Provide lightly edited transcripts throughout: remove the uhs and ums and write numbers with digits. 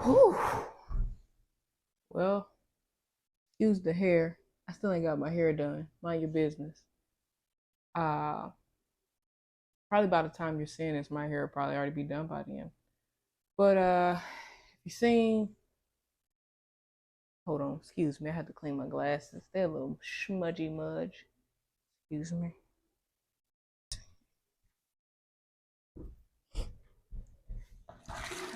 Whew. Well, excuse the hair. I still ain't got my hair done. Mind your business. Uh, Probably by the time you're seeing this, my hair will probably already be done by then. But if you seen, hold on, excuse me, I had to clean my glasses. They're a little smudgy mudge. Excuse me.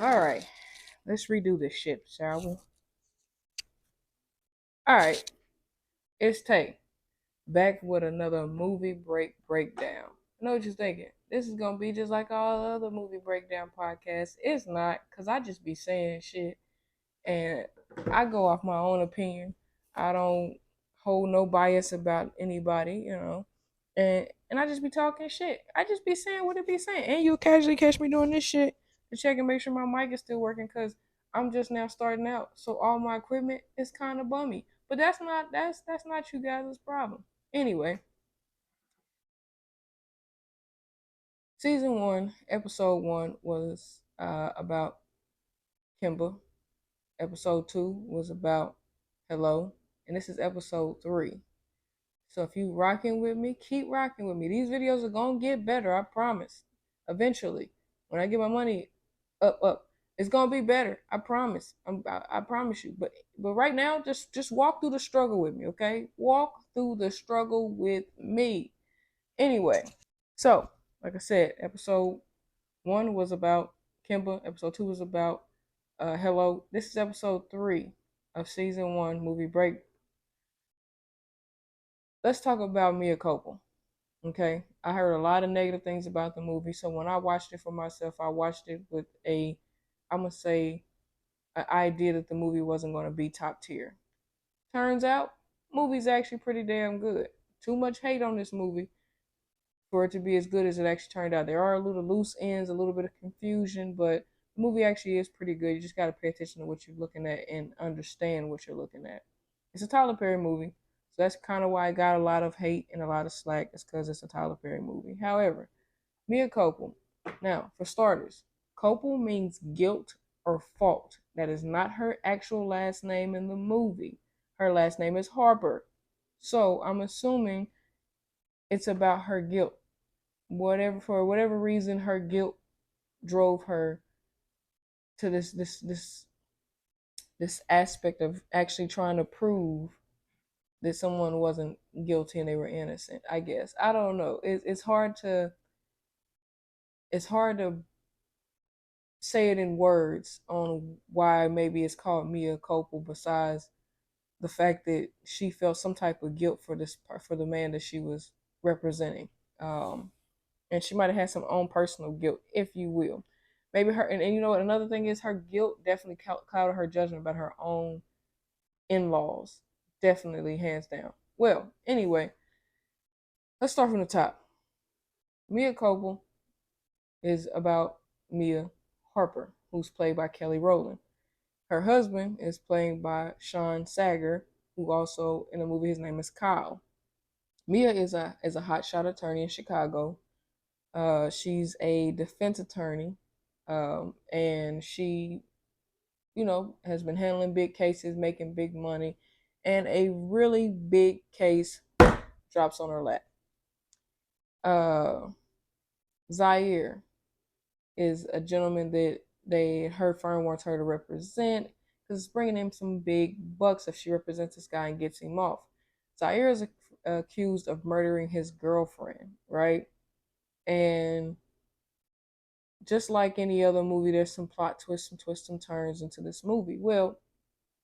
All right, let's redo this shit, shall we? All right, it's Tay back with another movie breakdown. I know what you're thinking. This is gonna be just like all other movie breakdown podcasts. It's not, cause I just be saying shit and I go off my own opinion. I don't hold no bias about anybody. And I just be talking shit. I just be saying what it be saying. And you'll casually catch me doing this shit to check and make sure my mic is still working because I'm just now starting out. So all my equipment is kind of bummy. But that's not you guys' problem. Anyway, season one, episode one was about Kimba. Episode two was about Hello. And this is episode three. So if you rocking with me, keep rocking with me. These videos are gonna get better, I promise. Eventually, when I get my money up, it's gonna be better. I promise. I promise you. But right now, just walk through the struggle with me, okay? Walk through the struggle with me. Anyway, so like I said, episode one was about Kimba. Episode two was about Hello. This is episode three of season one movie break. Let's talk about Mea Culpa. Okay, I heard a lot of negative things about the movie, so when I watched it for myself, I watched it with I'm gonna say, an idea that the movie wasn't gonna be top tier. Turns out, movie's actually pretty damn good. Too much hate on this movie for it to be as good as it actually turned out. There are a little loose ends, a little bit of confusion, but the movie actually is pretty good. You just gotta pay attention to what you're looking at and understand what you're looking at. It's a Tyler Perry movie, so that's kind of why it got a lot of hate and a lot of slack. It's because it's a Tyler Perry movie. However, Mea Culpa. Now, for starters, culpa means guilt or fault. That is not her actual last name in the movie. Her last name is Harper. So I'm assuming it's about her guilt. For whatever reason, her guilt drove her to this aspect of actually trying to prove that someone wasn't guilty and they were innocent. I guess I don't know. It's hard to say it in words on why maybe it's called Mea Culpa. Besides the fact that she felt some type of guilt for the man that she was representing. Um, and she might have had some own personal guilt, if you will. Maybe her, and you know what? Another thing is her guilt definitely clouded her judgment about her own in-laws. Definitely, hands down. Well, anyway, let's start from the top. Mea Culpa is about Mia Harper, who's played by Kelly Rowland. Her husband is played by Sean Sager, who also in the movie his name is Kyle. Mia is a hotshot attorney in Chicago. She's a defense attorney, and she, has been handling big cases, making big money, and a really big case drops on her lap. Uh, Zaire is a gentleman that her firm wants her to represent because it's bringing him some big bucks if she represents this guy and gets him off. Zaire is accused of murdering his girlfriend, right? And just like any other movie, there's some plot twists and turns into this movie. Well,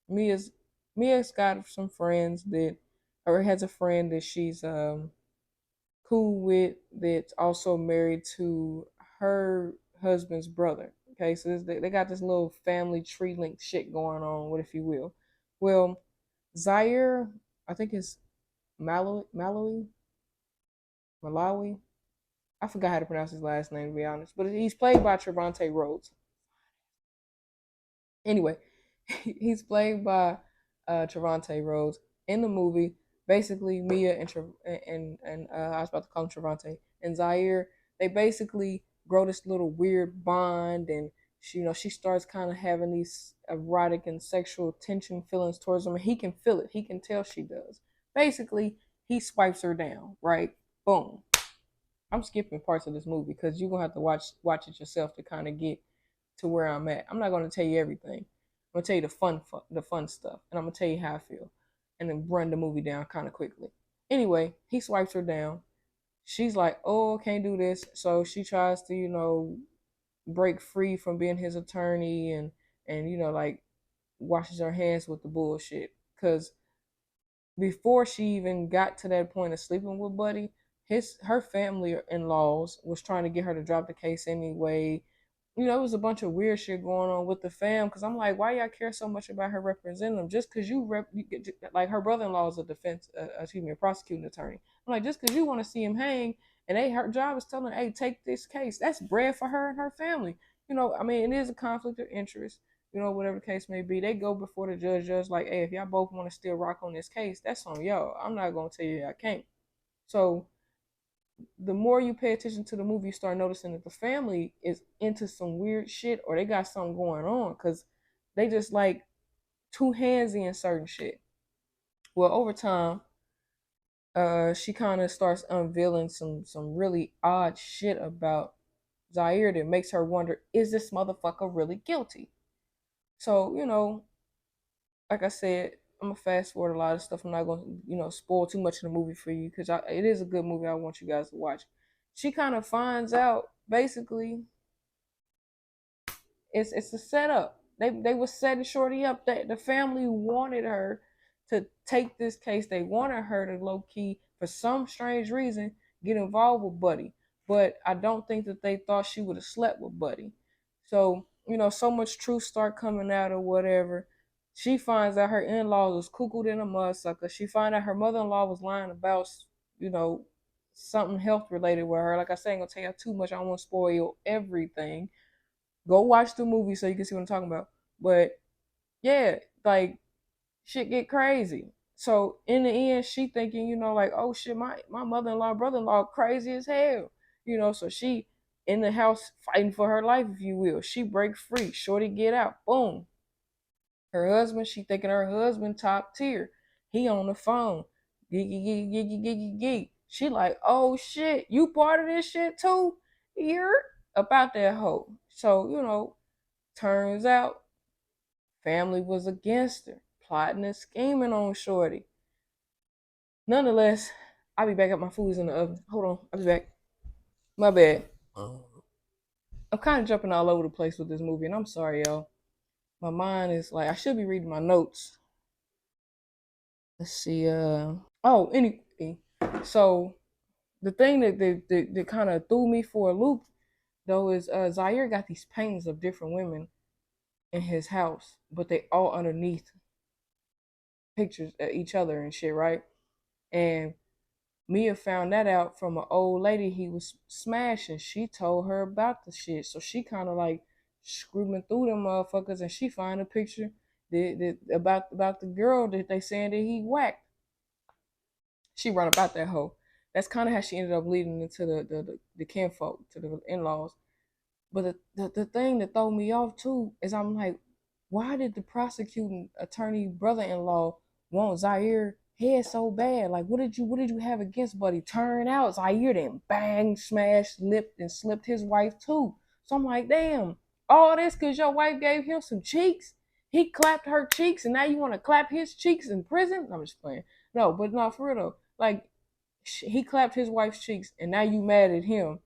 Mia's Mia's got some friends that, or has a friend that she's cool with that's also married to her husband's brother. Okay, so they got this little family tree link shit going on, what if you will. Well, Zaire, I think it's Malawi. I forgot how to pronounce his last name to be honest, but he's played by Trevante Rhodes. Anyway, he's played by Trevante Rhodes in the movie. Basically, Mia and I was about to call him Trevante and Zaire. They basically grow this little weird bond, and she starts kind of having these erotic and sexual tension feelings towards him, and he can feel it. He can tell she does. Basically, he swipes her down, right? Boom. I'm skipping parts of this movie because you're gonna have to watch it yourself to kind of get to where I'm at. I'm not gonna tell you everything. I'm gonna tell you the fun stuff, and I'm gonna tell you how I feel, and then run the movie down kind of quickly. Anyway, he swipes her down. She's like, "Oh, can't do this," so she tries to, break free from being his attorney, and like washes her hands with the bullshit. Because before she even got to that point of sleeping with Buddy, her family in laws was trying to get her to drop the case anyway. It was a bunch of weird shit going on with the fam. Because I'm like, why y'all care so much about her representing them? Just because like her brother-in-law is a a prosecuting attorney. I'm like, just because you want to see him hang, and her job is telling her, hey, take this case. That's bread for her and her family. I mean, it is a conflict of interest. Whatever the case may be, they go before the judge, like, hey, if y'all both want to still rock on this case, that's on y'all. I'm not gonna tell you I can't. So the more you pay attention to the movie, you start noticing that the family is into some weird shit, or they got something going on, because they just like too handsy in certain shit. Well, over time, she kind of starts unveiling some really odd shit about Zaire that makes her wonder, is this motherfucker really guilty? So, like I said, I'm gonna fast forward a lot of stuff. I'm not gonna, spoil too much of the movie for you, because it is a good movie. I want you guys to watch. She kind of finds out, basically, it's a setup. They were setting Shorty up. That the family wanted her to take this case. They wanted her to low key, for some strange reason, get involved with Buddy. But I don't think that they thought she would have slept with Buddy. So so much truth start coming out or whatever. She finds out her in-laws was cuckoo than a mudsucker. She find out her mother-in-law was lying about you know something health related with her. Like I said, I ain't gonna tell you too much. I don't want to spoil everything. Go watch the movie so you can see what I'm talking about. But yeah, like, shit get crazy. So in the end, she thinking, like, oh shit, my mother-in-law, brother-in-law crazy as hell. So she in the house fighting for her life, if you will. She break free. Shorty get out. Boom. Her husband, she thinking her husband top tier. He on the phone. Giggy, giggy, giggy, giggy, giggy. She like, oh shit, you part of this shit too? You're about that hoe. So, turns out family was against her, plotting and scheming on Shorty. Nonetheless, I'll be back up. My food's in the oven. Hold on, I'll be back. My bad. I'm kind of jumping all over the place with this movie, and I'm sorry, y'all. My mind is like, I should be reading my notes. Let's see. Anyway, so the thing that kind of threw me for a loop though is Zaire got these paintings of different women in his house, but they all underneath pictures of each other and shit, right? And Mia found that out from an old lady he was smashing. She told her about the shit. So she kind of like screaming through them motherfuckers, and she find a picture about the girl that they saying that he whacked. She run about that hoe. That's kind of how she ended up leading into the kinfolk, to the in-laws. But the thing that threw me off too is, I'm like, why did the prosecuting attorney brother-in-law want Zaire head so bad? Like, what did you have against Buddy? Turn out Zaire then bang, smashed, lipped, and slipped his wife too. So I'm like, damn, all this because your wife gave him some cheeks. He clapped her cheeks, and now you want to clap his cheeks in prison? I'm just playing. No, but no, for real though. Like, he clapped his wife's cheeks, and now you mad at him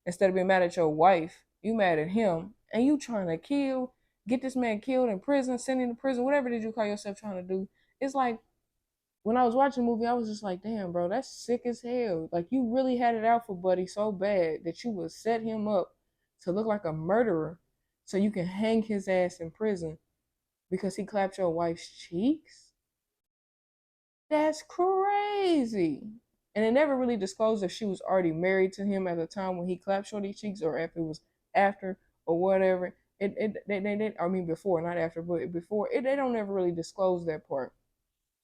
instead of being mad at your wife. You mad at him, and you trying to get this man killed in prison, send him to prison, whatever did you call yourself trying to do. It's like, when I was watching the movie, I was just like, damn, bro, that's sick as hell. Like, you really had it out for Buddy so bad that you would set him up to look like a murderer so you can hang his ass in prison because he clapped your wife's cheeks? That's crazy. And it never really disclosed if she was already married to him at the time when he clapped Shorty cheeks, or if it was after or whatever. I mean, before, not after, but before. They don't ever really disclose that part.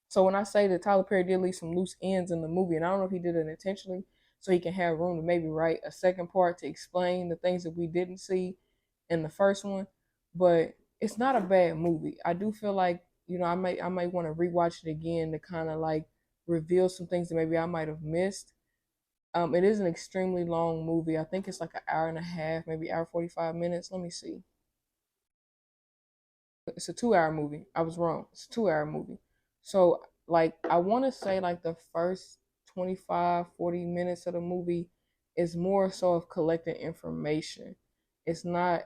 So when I say that Tyler Perry did leave some loose ends in the movie, and I don't know if he did it intentionally, so he can have room to maybe write a second part to explain the things that we didn't see in the first one. but it's not a bad movie. I do feel like, I might want to rewatch it again to kind of like reveal some things that maybe I might have missed. It is an extremely long movie. I think it's like an hour and a half, maybe hour 45 minutes. Let me see. It's a 2 hour movie. I was wrong. It's a 2 hour movie. So like I want to say like the first 25, 40 minutes of the movie is more so of collecting information. It's not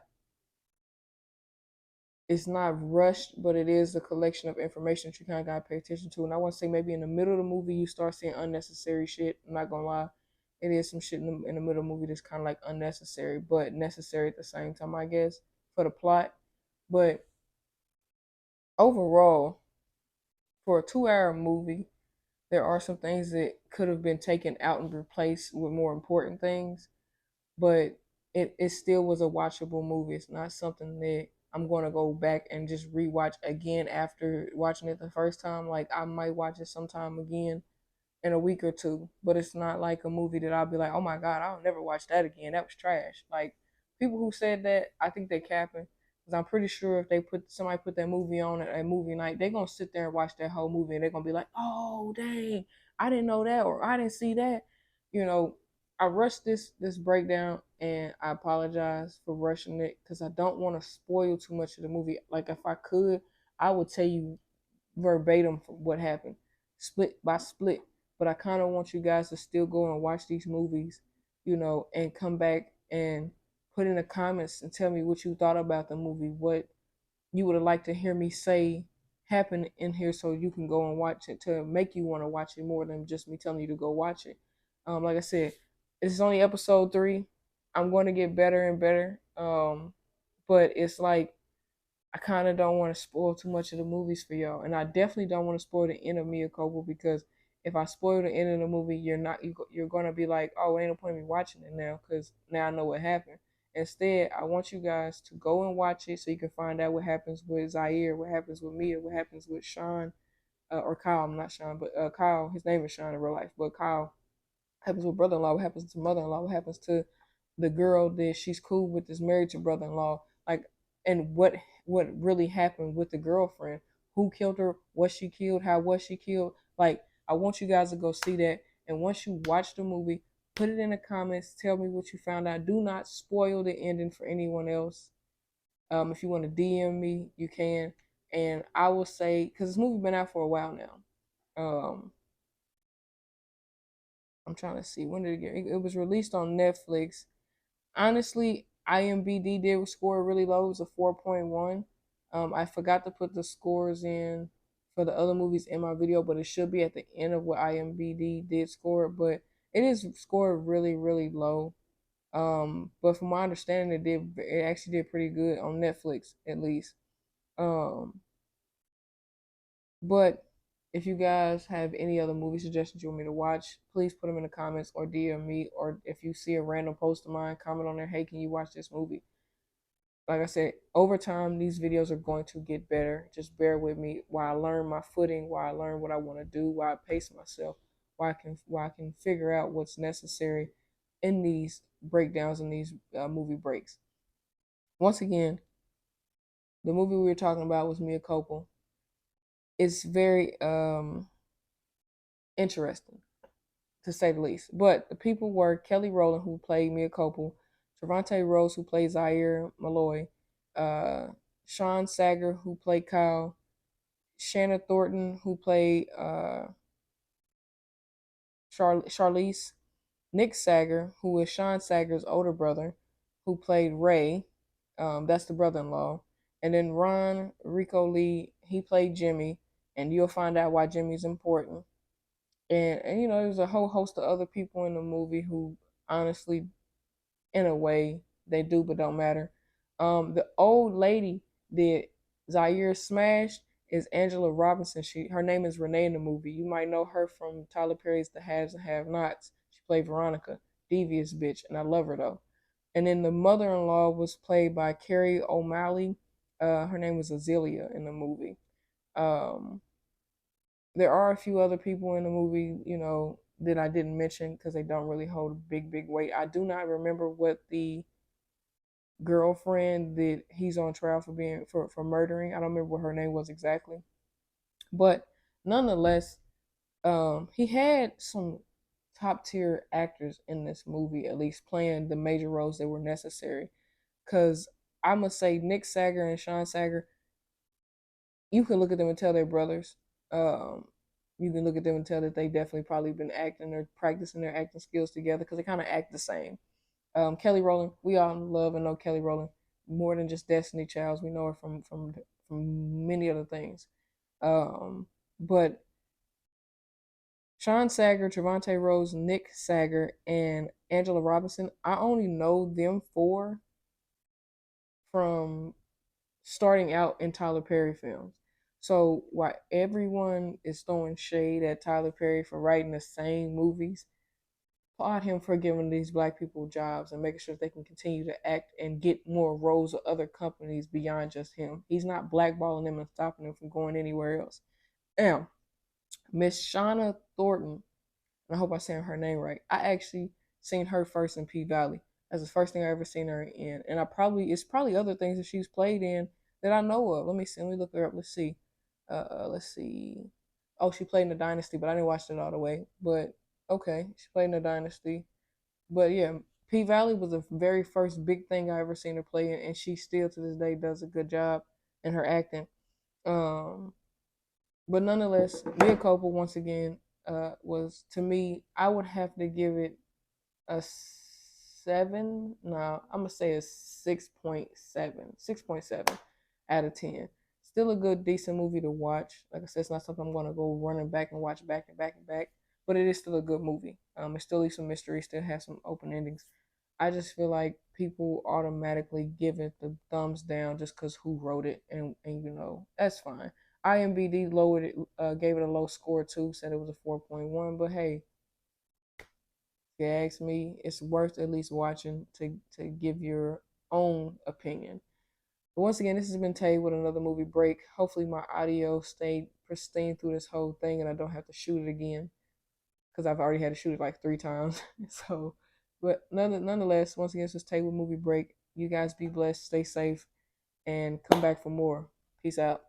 it's not rushed, but it is a collection of information that you kind of gotta pay attention to. And I want to say maybe in the middle of the movie you start seeing unnecessary shit. I'm not gonna lie, it is some shit in the middle of the movie that's kind of like unnecessary, but necessary at the same time, I guess, for the plot. But overall, for a 2 hour movie, there are some things that could have been taken out and replaced with more important things, but it still was a watchable movie. It's not something that I'm gonna go back and just rewatch again after watching it the first time. Like I might watch it sometime again in a week or two, but it's not like a movie that I'll be like, oh my god, I'll never watch that again. That was trash. Like people who said that, I think they capping. Because I'm pretty sure if somebody put that movie on at a movie night, they're gonna sit there and watch that whole movie and they're gonna be like, oh dang, I didn't know that or I didn't see that. You know, I rushed this breakdown and I apologize for rushing it because I don't want to spoil too much of the movie. Like if I could, I would tell you verbatim for what happened, split by split. But I kind of want you guys to still go and watch these movies, and come back and put in the comments and tell me what you thought about the movie, what you would have liked to hear me say happened in here so you can go and watch it to make you want to watch it more than just me telling you to go watch it. Like I said, this is only episode 3. I'm going to get better and better. But it's like I kind of don't want to spoil too much of the movies for y'all, and I definitely don't want to spoil the end of Mea Culpa because if I spoil the end of the movie, you're gonna be like, oh, ain't no point in me watching it now because now I know what happened. Instead, I want you guys to go and watch it so you can find out what happens with Zaire, what happens with Mia, what happens with Sean, or Kyle. I'm not Sean, but Kyle. His name is Sean in real life, but Kyle happens with brother-in-law, what happens to mother-in-law, what happens to the girl that she's cool with is married to brother-in-law, like, and what really happened with the girlfriend, who killed her, was she killed, how was she killed. Like I want you guys to go see that, and once you watch the movie, put it in the comments, tell me what you found out. Do not spoil the ending for anyone else. If you want to DM me, you can, and I will say because this movie been out for a while now. I'm trying to see when did it get. It was released on Netflix. Honestly, IMBD did score really low. It was a 4.1. I forgot to put the scores in for the other movies in my video, but it should be at the end of what IMBD did score. But it is scored really, really low. But from my understanding, it actually did pretty good on Netflix at least. Um, but if you guys have any other movie suggestions you want me to watch, please put them in the comments or DM me. Or if you see a random post of mine, comment on there, hey, can you watch this movie? Like I said, over time, these videos are going to get better. Just bear with me while I learn my footing, while I learn what I want to do, while I pace myself, while I can figure out what's necessary in these breakdowns and these movie breaks. Once again, the movie we were talking about was Mea Culpa. It's very interesting, to say the least. But the people were Kelly Rowland, who played Mea Culpa, Trevante Rose, who played Zaire Malloy, uh, Sean Sager, who played Kyle, Shanna Thornton, who played Charlize, Nick Sager, who is Sean Sager's older brother, who played Ray, that's the brother-in-law, and then Ron Rico Lee, he played Jimmy, and you'll find out why Jimmy's important. And there's a whole host of other people in the movie who honestly, in a way, they do but don't matter. The old lady that Zaire smashed is Angela Robinson. Her name is Renee in the movie. You might know her from Tyler Perry's The Haves and Have Nots. She played Veronica, devious bitch, and I love her though. And then the mother-in-law was played by Carrie O'Malley. Her name was Azealia in the movie. Um, there are a few other people in the movie, that I didn't mention because they don't really hold a big weight. I do not remember what the girlfriend that he's on trial for being for murdering. I don't remember what her name was exactly, but nonetheless, he had some top tier actors in this movie, at least playing the major roles that were necessary. Because I must say, Nick Sager and Sean Sager, you can look at them and tell they're brothers. Um, you can look at them and tell that they definitely probably been acting or practicing their acting skills together because they kind of act the same. Kelly Rowland, we all love and know Kelly Rowland more than just Destiny Childs. We know her from many other things. But Sean Sager, Trevante Rose, Nick Sager, and Angela Robinson, I only know them four from starting out in Tyler Perry films. So while everyone is throwing shade at Tyler Perry for writing the same movies, applaud him for giving these black people jobs and making sure that they can continue to act and get more roles with other companies beyond just him. He's not blackballing them and stopping them from going anywhere else. Now, Miss Shauna Thornton, and I hope I'm saying her name right. I actually seen her first in P Valley. That's the first thing I ever seen her in, and it's probably other things that she's played in that I know of. Let me see. Let me look her up. Let's see. Let's see. Oh, she played in the Dynasty, but I didn't watch it all the way. But okay, she played in the Dynasty. But yeah, P Valley was the very first big thing I ever seen her play in, and she still to this day does a good job in her acting. Um, but nonetheless, Mea Culpa once again was to me. I would have to give it a 7. No, I'm gonna say a 6.7, 6.7 out of 10. Still a good, decent movie to watch. Like I said, it's not something I'm gonna go running back and watch back and back and back. But it is still a good movie. It still leaves some mystery. Still has some open endings. I just feel like people automatically give it the thumbs down just because who wrote it, and that's fine. IMBD lowered it, gave it a low score too, said it was a 4.1. But hey, if you ask me, it's worth at least watching to give your own opinion. But once again, this has been Tay with another movie break. Hopefully, my audio stayed pristine through this whole thing, and I don't have to shoot it again because I've already had to shoot it like 3 times. So, but nonetheless, once again, this is Tay with Movie Break. You guys be blessed, stay safe, and come back for more. Peace out.